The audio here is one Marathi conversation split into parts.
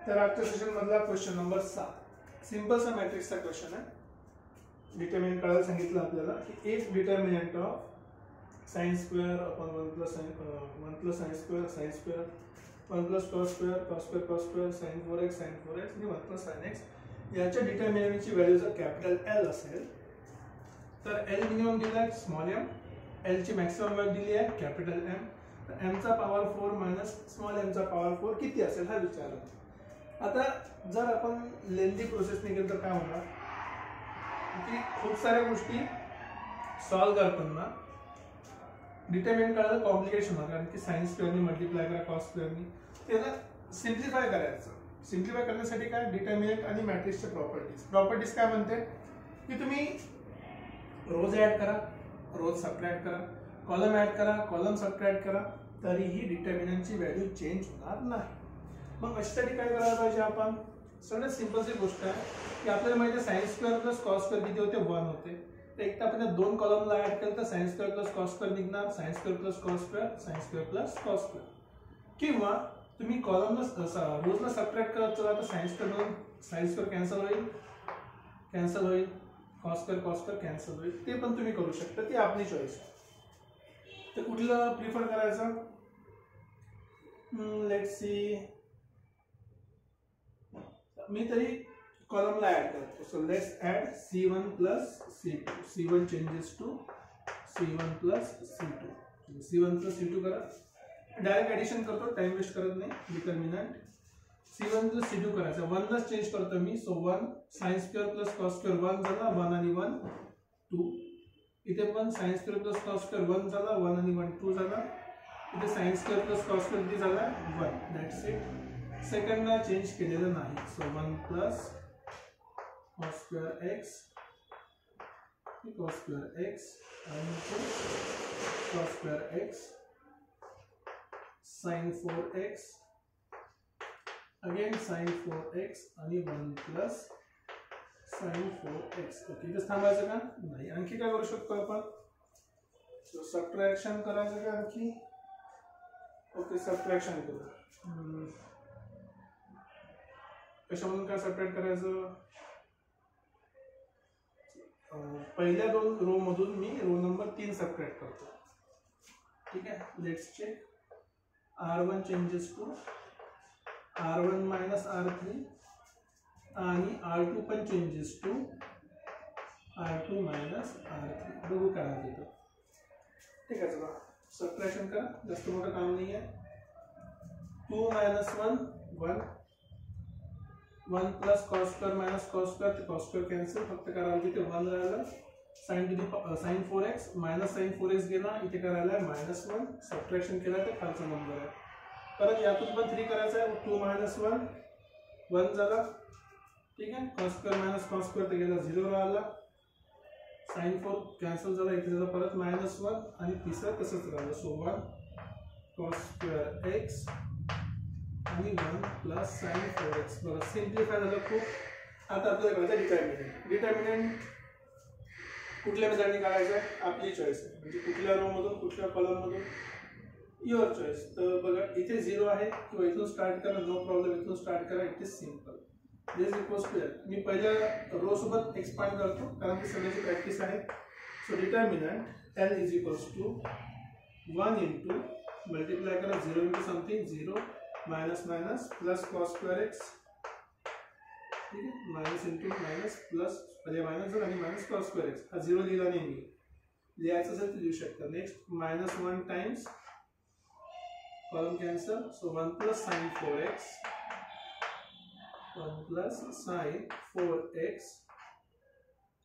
तर आजच्या सेशन मधला क्वेश्चन नंबर 7 सिंपल सा मॅट्रिक्सचा क्वेश्चन आहे. डिटर्मिनंट काढायला सांगितलं आपल्याला की if determinant of sin square upon 1 plus sin square sin square 1 plus cos square sin 4x आणि 1 प्लस sin x याच्या डिटर्मिनंटची व्हॅल्यू जर कॅपिटल L असेल तर L मिनिमम दिला आहे स्मॉल m, L ची मॅक्सिमम व्हॅल्यू दिली आहे कॅपिटल M. तर m चा पॉवर 4 मायनस स्मॉल m चा पॉवर 4 किती असेल हा विचार आहे. आता जर आपण लेंथी प्रोसेस निघेल तर काय होणार की खूप साऱ्या गोष्टी सॉल्व करताना डिटर्मिनंट काढायला कॉम्प्लिकेशन होणार, कारण की sin स्क्वेअरनी मल्टिप्लाय करा cos स्क्वेअरनी, त्याला सिम्प्लिफाय करायचं. सिम्प्लिफाय करण्यासाठी काय डिटर्मिनंट आणि मॅट्रिक्सचे प्रॉपर्टीज काय म्हणते की तुम्ही रोज ऍड करा, रोज सबट्रॅक्ट करा, कॉलम ऍड करा, कॉलम सबट्रॅक्ट करा, तरीही डिटर्मिनंटची व्हॅल्यू चेंज होणार नाही. मग अशासाठी काय करायला पाहिजे आपण? सगळ्यात सिंपलची गोष्ट आहे की आपल्याला माहिती आहे sin square plus cos square किती होते 1 होते. तर एक तर आपण दोन कॉलमला ऍड केलं तर sin square plus cos square निघणार, sin square plus cos square, sin square plus cos square. किंवा तुम्ही कॉलमला रोजला सबट्रॅक्ट करत चला तर sin स्क्वेअर कॅन्सल होईल, cos स्क्वेअर कॅन्सल होईल. ते पण तुम्ही करू शकता, ती आपली चॉईस. तर कुठलं प्रिफर करायचं? लेट्स सी, मी तरी कॉलमला ऍड करतो. So let's add C1 plus C2. C1 changes to C1 plus C2. C1 plus C2 करा. डायरेक्ट ऍडिशन करतो, टाइम वेस्ट करत नाही. डिटर्मिनंट C1 प्लस C2 करायचं, 1 ला चेंज करतो मी. So 1 sin square plus cos square 1 झाला, 1 आणि 1 2. इथे पण sin square plus cos square 1 झाला, 1 आणि 1 2 झाला. इथे sin square plus cos square किती झाला 1. That's it. सेकंडला चेंज केलेलं नाही. So 1 plus cos square x आणि cos square x sin 4x again sin 4x आणि 1 प्लस sin 4x. ओके, इथेच थांबायचं का? नाही. आणखी काय करू शकतो आपण? सो सबट्रॅक्शन करायचं का आणखी? ओके, सबट्रॅक्शन करू. कशामधून काय सबट्रॅक्ट करायचं? पहिल्या दोन रो मधून मी रो नंबर 3 सबट्रॅक्ट करतो. ठीक आहे, let's check. R1 changes to R1 minus R3 आणि R2 पण changes to R2 minus R3. बघू काय होतं. ठीक आहे, चला सबट्रॅक्शन करा, जास्त मोठं काम नाही आहे. 2 minus 1 1 plus cos square minus cos square, ते cos स्क्वेअर कॅन्सल, फक्त करायला तिथे 1 राहिलं. sin 4x minus sin 4x गेला, इथे करायला -1. सबट्रॅक्शन केला तर खालचा नंबर आहे. परत यातून पण 3 करायचा आहे. 2 मायनस 1 झाला. ठीक आहे, cos square minus cos square ते गेला 0 राहिला. sin 4 कॅन्सल झाला, इथे झाला परत -1 आणि तिसरं तसंच राहिलं. सो 1 cos स्क्वेअर x आणि 1 प्लस sin 4x. बघा सिम्प्लिफाय झालं खूप. आता आपल्याला करायचं डिटर्मिनंट कुठल्या मेथडने काढायचं आहे आपली चॉईस आहे, म्हणजे कुठल्या रो मधून कुठल्या कॉलम मधून युअर चॉईस. तर बघा इथे 0 आहे किंवा इथून स्टार्ट करा, नो प्रॉब्लेम, इथून स्टार्ट करा. It is simple. This equals to मी पहिल्या रो सोबत एक्सपांड करतो कारण की सगळ्याची प्रॅक्टिस आहे. So determinant L is equals to 1 into multiply करा 0 into something 0 minus minus plus cos square x. ठीक आहे, मायनस इंटू मायनस प्लस पहिले मायनस आणि मायनस cos स्क्वेअर x. हा 0 लिहिला नाही मी, लिहायचं असेल तर लिहू शकता. Next -1 times column cancel. So 1 plus sin 4x 1 plus sin 4x.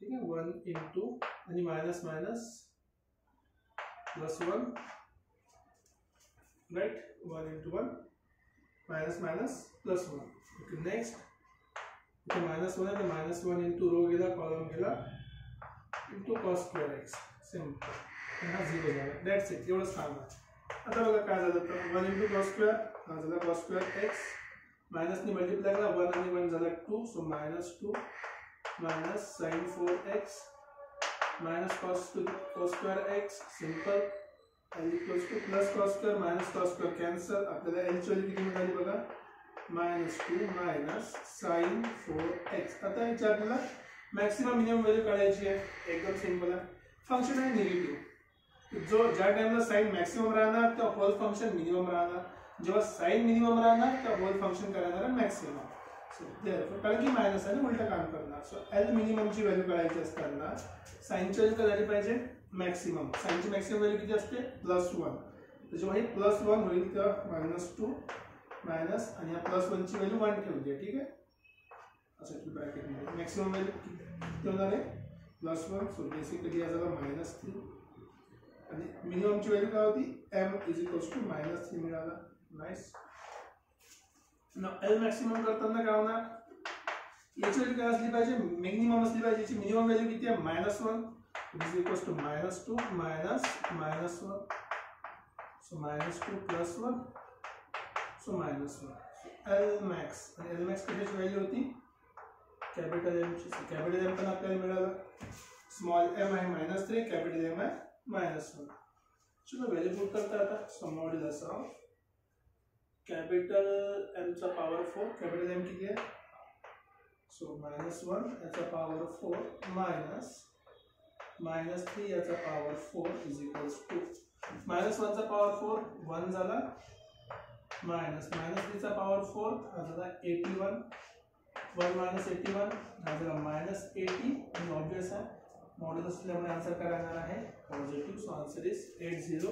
ठीक आहे, 1 इंटू आणि minus minus plus 1 right. 1 into 1 minus minus plus 1. Okay, next इथे -1 आहे तर -1 इंटू रो गेला, कॉलम गेला, into cos square x. Simple. हा 0 झाला. That's it. एवढंच काम आहे. आता बघा काय झालं तर 1 इंटू cos स्क्वेअर हा झाला cos स्क्वेअर x, मायनसने मल्टिप्लाय करा 1 आणि 1 झाला 2. So -2 minus sin 4x minus cos square x. Simple. L equals to plus cos square minus cos square cancel. आपल्याला L ची व्हॅल्यू किती मिळाली बघा -2 मायनस साइन 4x. आता याची आपल्याला मॅक्सिमम मिनिमम व्हॅल्यू काढायची आहे. एकदम सिंपल आहे. फंक्शन आहे निगेटिव्ह. जो ज्या टाइमला साइन मॅक्सिमम राहणार त्या होल फंक्शन मिनिमम राहणार. जेव्हा साइन मिनिमम राहणार त्या होल फंक्शन काय राहणार मॅक्सिमम. कारण की मायनस आहे उलट काम करणार. सो एल मिनिममची व्हॅल्यू काढायची असताना साइनची व्हॅल्यू काय झाली पाहिजे मॅक्सिमम. साइनची मॅक्सिमम व्हॅल्यू किती असते +1. जेव्हा हे +1 होईल तेव्हा -2 मायनस आणि या +1 ची व्हॅल्यू 1 ठेवू द्या. ठीक आहे असं की ब्रॅकेटमध्ये मॅक्सिमम व्हॅल्यू किती होणार आहे +1. सो बेसिकली या झाला -3 आणि मिनिममची व्हॅल्यू काय होती m = -3 मिळाला. नाईस. एल मॅक्सिमम करताना काय होणार याची व्हॅल्यू काय असली पाहिजे मिनिमम असली पाहिजे. याची मिनिमम व्हॅल्यू किती आहे -1 = -2 minus -1. So -2 +1 so -1. L max आणि एल मॅक्स कशाची व्हॅल्यू होती कॅपिटल एम ची. कॅपिटल एम पण आपल्याला मिळालं. स्मॉल एम आहे -3 कॅपिटल एम आहे -1. चलो व्हॅल्यू पुट करता आता. So modulus of capital M चा पॉवर 4 कॅपिटल एम किती आहे सो -1 याचा पॉवर 4 मायनस -3 याचा पॉवर 4 = 2. -1 चा पॉवर 4 1 झाला मायनस -3 चा पॉवर 4 हा झाला 81. 1 - 81 हा झाला -80 आणि ऑब्वियस आहे मॉड्युलस असल्यामुळे आन्सर काय राहणार आहे positive. So answer is 80.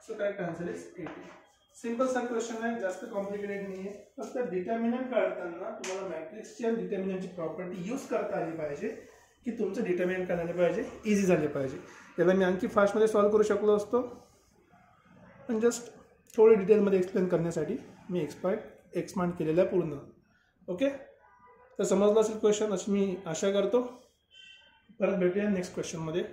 So correct answer is 80. Simple सा क्वेश्चन आहे जास्त कॉम्प्लिकेटेड नाही आहे. फक्त डिटर्मिनंट काढताना तुम्हाला मॅट्रिक्सची आणि डिटर्मिनंटची प्रॉपर्टी यूज करता आली पाहिजे की तुमचं डिटर्मिनंट काय झाले पाहिजे इझी झाले पाहिजे. याला मी आणखी फास्टमध्ये सॉल्व्ह करू शकलो असतो पण जस्ट थोडे डिटेलमध्ये एक्सप्लेन करण्यासाठी मी एक्सपांड केलेलं आहे पूर्ण. ओके तर समजलं असेल क्वेश्चन अशी मी आशा करतो. परत भेटूया नेक्स्ट क्वेश्चनमध्ये.